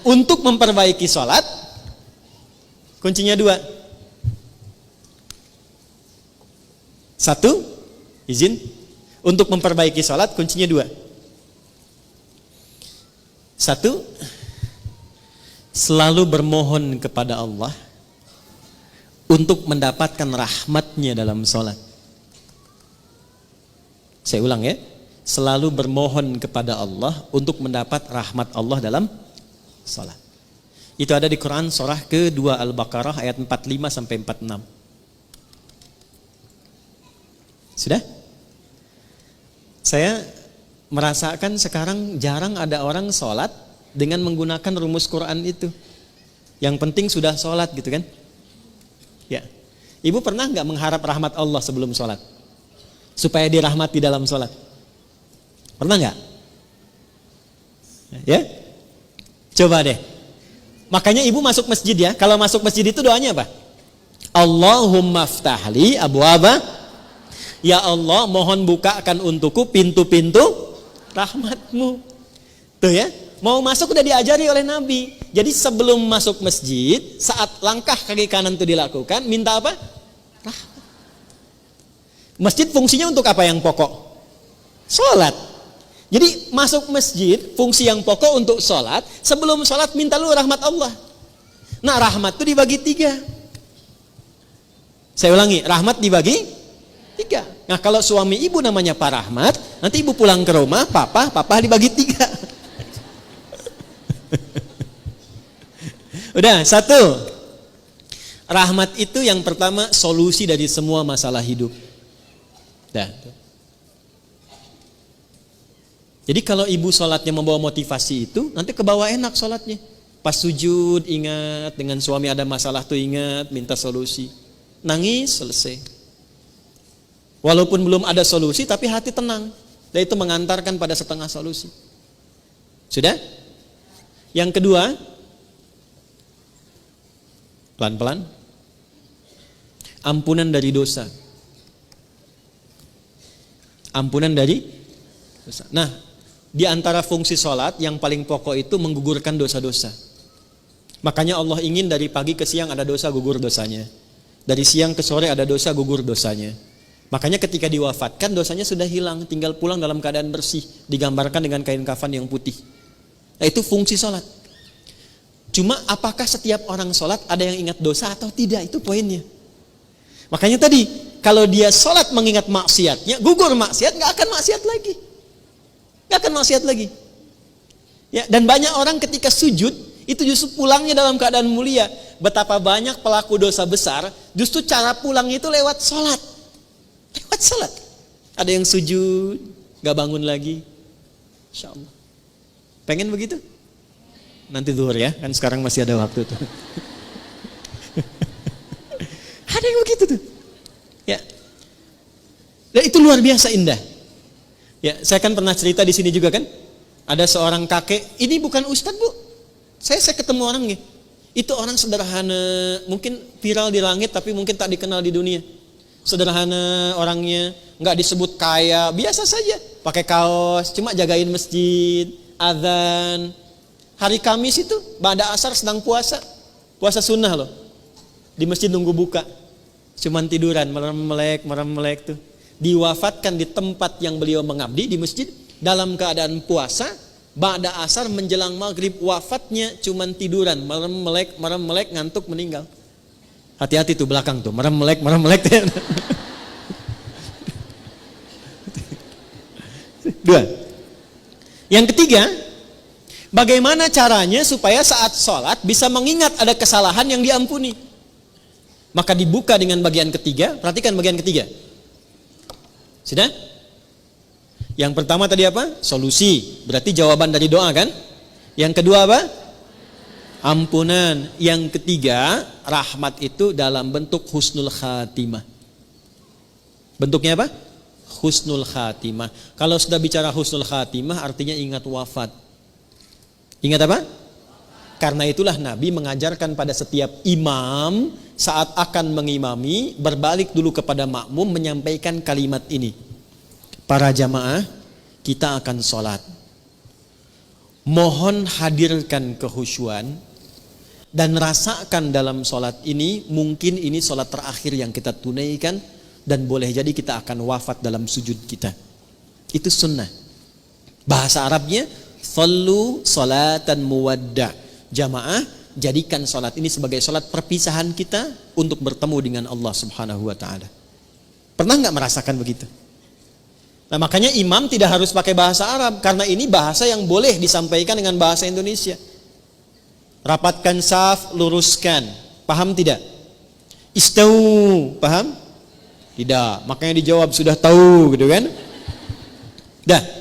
Untuk memperbaiki sholat, kuncinya 2. 1, izin. Untuk memperbaiki sholat, kuncinya 2. 1, selalu bermohon kepada Allah untuk mendapatkan rahmatnya dalam sholat. Saya ulang ya, selalu bermohon kepada Allah untuk mendapat rahmat Allah dalam sholat. Itu ada di Quran surah ke-2 Al-Baqarah ayat 45 sampai 46. Sudah? Saya merasakan sekarang jarang ada orang sholat dengan menggunakan rumus Quran itu. Yang penting sudah sholat gitu kan? Ya. Ibu pernah nggak mengharap rahmat Allah sebelum sholat? Supaya dirahmati dalam sholat? Pernah nggak? Ya? Coba deh. Makanya ibu masuk masjid ya. Kalau masuk masjid itu doanya apa? Allahumma ftahli abwaba. Ya Allah, mohon bukakan untukku pintu-pintu rahmatmu. Tuh ya. Mau masuk udah diajari oleh Nabi. Jadi sebelum masuk masjid, saat langkah kaki kanan itu dilakukan, minta apa? Rahmat. Masjid fungsinya untuk apa yang pokok? Sholat. Jadi masuk masjid, fungsi yang pokok untuk sholat. Sebelum sholat minta lu rahmat Allah. Nah rahmat itu dibagi 3. Saya ulangi, rahmat dibagi 3. Nah kalau suami ibu namanya Pak Rahmat, nanti ibu pulang ke rumah, papa dibagi 3. Udah, 1. Rahmat itu yang pertama solusi dari semua masalah hidup. Dah. Jadi kalau ibu sholatnya membawa motivasi itu, nanti ke bawah enak sholatnya. Pas sujud ingat, dengan suami ada masalah tuh ingat, minta solusi. Nangis, selesai. Walaupun belum ada solusi, tapi hati tenang. Dan itu mengantarkan pada setengah solusi. Sudah? Yang kedua, pelan-pelan, ampunan dari dosa. Ampunan dari dosa. Nah, di antara fungsi sholat yang paling pokok itu menggugurkan dosa-dosa. Makanya Allah ingin dari pagi ke siang ada dosa, gugur dosanya. Dari siang ke sore ada dosa, gugur dosanya. Makanya ketika diwafatkan dosanya sudah hilang, tinggal pulang dalam keadaan bersih, digambarkan dengan kain kafan yang putih. Nah, itu fungsi sholat. Cuma apakah setiap orang sholat ada yang ingat dosa atau tidak, itu poinnya. Makanya tadi kalau dia sholat mengingat maksiatnya, gugur maksiat, nggak akan maksiat lagi, nggak akan maksiat lagi. Ya, dan banyak orang ketika sujud itu justru pulangnya dalam keadaan mulia. Betapa banyak pelaku dosa besar, justru cara pulangnya itu lewat sholat. Lewat sholat. Ada yang sujud, gak bangun lagi. Insya Allah. Pengen begitu? Nanti zuhur ya, kan sekarang masih ada waktu tuh. Ada yang begitu tuh. Ya. Dan itu luar biasa indah. Ya, saya kan pernah cerita di sini juga kan. Ada seorang kakek, ini bukan ustadz bu. Saya ketemu orangnya. Itu orang sederhana, mungkin viral di langit tapi mungkin tak dikenal di dunia. Sederhana orangnya, nggak disebut kaya, biasa saja, pakai kaos, cuma jagain masjid, azan. Hari Kamis itu, ba'da asar sedang puasa sunnah loh, di masjid nunggu buka, cuman tiduran, merem melek tuh. Diwafatkan di tempat yang beliau mengabdi di masjid, dalam keadaan puasa, ba'da asar menjelang maghrib, wafatnya cuman tiduran, merem melek, ngantuk meninggal. Hati-hati tuh belakang tuh, merem melek. Dua. Yang ketiga, bagaimana caranya supaya saat sholat bisa mengingat ada kesalahan yang diampuni. Maka dibuka dengan bagian ketiga, perhatikan bagian ketiga. Sudah? Yang pertama tadi apa? Solusi, berarti jawaban dari doa kan? Yang kedua apa? Ampunan. Yang ketiga, rahmat itu dalam bentuk husnul khatimah. Bentuknya apa? Husnul khatimah. Kalau sudah bicara husnul khatimah artinya ingat wafat. Ingat apa? Karena itulah Nabi mengajarkan pada setiap imam saat akan mengimami, berbalik dulu kepada makmum menyampaikan kalimat ini. Para jamaah, kita akan sholat. Mohon hadirkan kehusyuan dan rasakan dalam sholat ini, mungkin ini sholat terakhir yang kita tunaikan dan boleh jadi kita akan wafat dalam sujud kita. Itu sunnah. Bahasa Arabnya sallu salatan muwadda. Jamaah, jadikan sholat ini sebagai sholat perpisahan kita untuk bertemu dengan Allah Subhanahu wa ta'ala. Pernah nggak merasakan begitu? Nah, makanya imam tidak harus pakai bahasa Arab, karena ini bahasa yang boleh disampaikan dengan bahasa Indonesia. Rapatkan saf, luruskan. Paham tidak? Istau, paham? Tidak. Makanya dijawab sudah tahu, gitu kan? Dah.